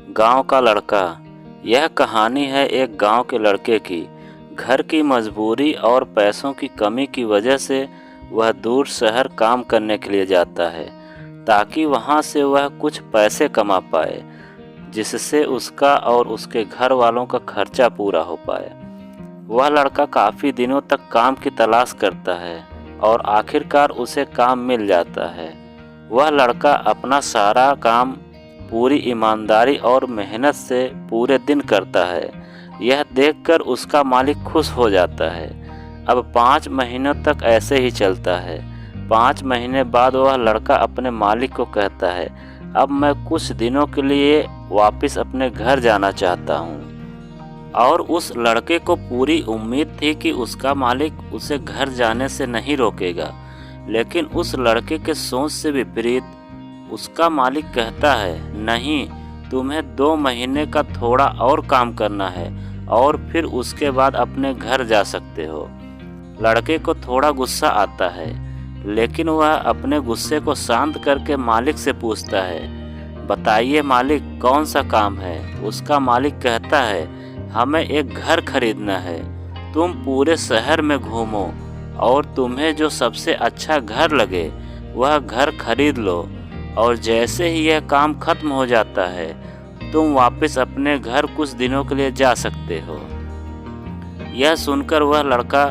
गांव का लड़का। यह कहानी है एक गांव के लड़के की। घर की मजबूरी और पैसों की कमी की वजह से वह दूर शहर काम करने के लिए जाता है ताकि वहां से वह कुछ पैसे कमा पाए, जिससे उसका और उसके घर वालों का खर्चा पूरा हो पाए। वह लड़का काफ़ी दिनों तक काम की तलाश करता है और आखिरकार उसे काम मिल जाता है। वह लड़का अपना सारा काम पूरी ईमानदारी और मेहनत से पूरे दिन करता है। यह देखकर उसका मालिक खुश हो जाता है। अब 5 महीनों तक ऐसे ही चलता है। 5 महीने बाद वह लड़का अपने मालिक को कहता है, अब मैं कुछ दिनों के लिए वापस अपने घर जाना चाहता हूँ। और उस लड़के को पूरी उम्मीद थी कि उसका मालिक उसे घर जाने से नहीं रोकेगा, लेकिन उस लड़के के सोच से विपरीत उसका मालिक कहता है, नहीं, तुम्हें 2 महीने का थोड़ा और काम करना है और फिर उसके बाद अपने घर जा सकते हो। लड़के को थोड़ा गुस्सा आता है, लेकिन वह अपने गुस्से को शांत करके मालिक से पूछता है, बताइए मालिक, कौन सा काम है? उसका मालिक कहता है, हमें एक घर खरीदना है। तुम पूरे शहर में घूमो और तुम्हें जो सबसे अच्छा घर लगे वह घर खरीद लो, और जैसे ही यह काम खत्म हो जाता है तुम वापस अपने घर कुछ दिनों के लिए जा सकते हो। यह सुनकर वह लड़का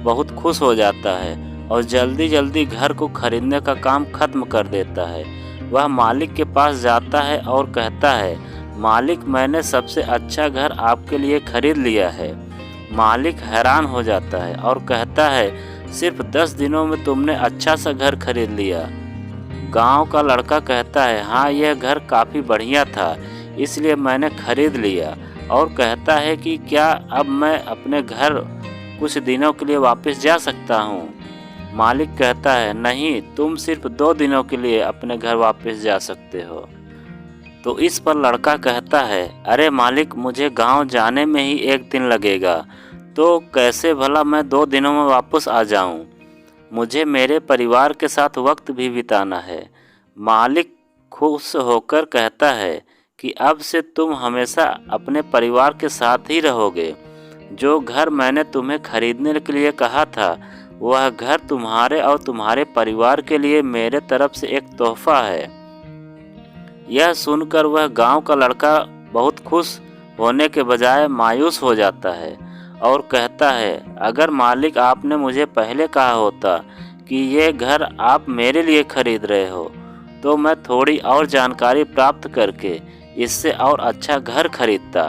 बहुत खुश हो जाता है और जल्दी जल्दी घर को खरीदने का काम खत्म कर देता है। वह मालिक के पास जाता है और कहता है, मालिक, मैंने सबसे अच्छा घर आपके लिए खरीद लिया है। मालिक हैरान हो जाता है और कहता है, सिर्फ 10 दिनों में तुमने अच्छा सा घर खरीद लिया। गांव का लड़का कहता है, हाँ, यह घर काफ़ी बढ़िया था, इसलिए मैंने खरीद लिया। और कहता है कि क्या अब मैं अपने घर कुछ दिनों के लिए वापस जा सकता हूँ? मालिक कहता है, नहीं, तुम सिर्फ 2 दिनों के लिए अपने घर वापस जा सकते हो। तो इस पर लड़का कहता है, अरे मालिक, मुझे गांव जाने में ही 1 दिन लगेगा, तो कैसे भला मैं 2 दिनों में वापस आ जाऊं? मुझे मेरे परिवार के साथ वक्त भी बिताना है। मालिक खुश होकर कहता है कि अब से तुम हमेशा अपने परिवार के साथ ही रहोगे। जो घर मैंने तुम्हें खरीदने के लिए कहा था, वह घर तुम्हारे और तुम्हारे परिवार के लिए मेरे तरफ से एक तोहफा है। यह सुनकर वह गांव का लड़का बहुत खुश होने के बजाय मायूस हो जाता है और कहता है, अगर मालिक, आपने मुझे पहले कहा होता कि ये घर आप मेरे लिए खरीद रहे हो, तो मैं थोड़ी और जानकारी प्राप्त करके इससे और अच्छा घर खरीदता।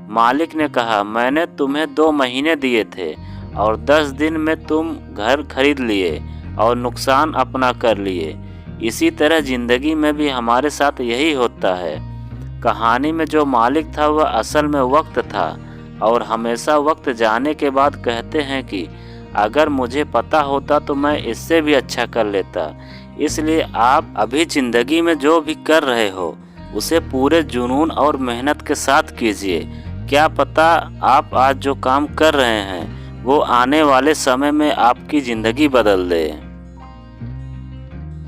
मालिक ने कहा, मैंने तुम्हें 2 महीने दिए थे और 10 दिन में तुम घर खरीद लिए और नुकसान अपना कर लिए। इसी तरह ज़िंदगी में भी हमारे साथ यही होता है। कहानी में जो मालिक था वह असल में वक्त था, और हमेशा वक्त जाने के बाद कहते हैं कि अगर मुझे पता होता तो मैं इससे भी अच्छा कर लेता। इसलिए आप अभी ज़िंदगी में जो भी कर रहे हो उसे पूरे जुनून और मेहनत के साथ कीजिए। क्या पता आप आज जो काम कर रहे हैं वो आने वाले समय में आपकी ज़िंदगी बदल दे।